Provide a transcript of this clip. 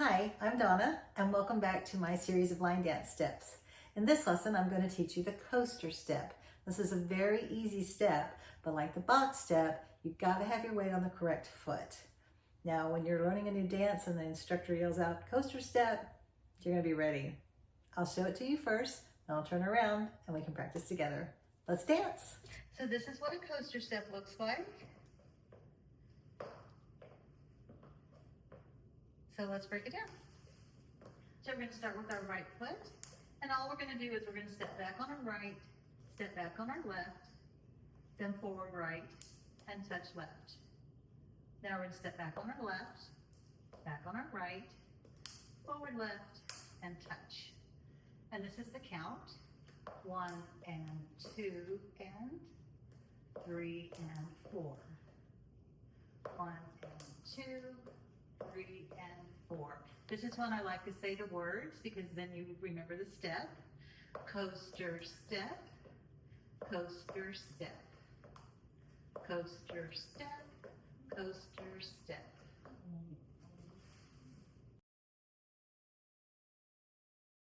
Hi, I'm Donna, and welcome back to my series of line dance steps. In this lesson, I'm going to teach you the coaster step. This is a very easy step, but like the box step, you've got to have your weight on the correct foot. Now, when you're learning a new dance and the instructor yells out coaster step, you're going to be ready. I'll show it to you first, then I'll turn around and we can practice together. Let's dance. So this is what a coaster step looks like. So let's break it down. So we're going to start with our right foot, and all we're going to do is we're going to step back on our right, step back on our left, then forward right, and touch left. Now we're going to step back on our left, back on our right, forward left, and touch. And this is the count. 1 and 2 and 3 and 4. 1 and 2, 3 and 4. This is when I like to say the words because then you remember the step. Coaster step, coaster step, coaster step, coaster step.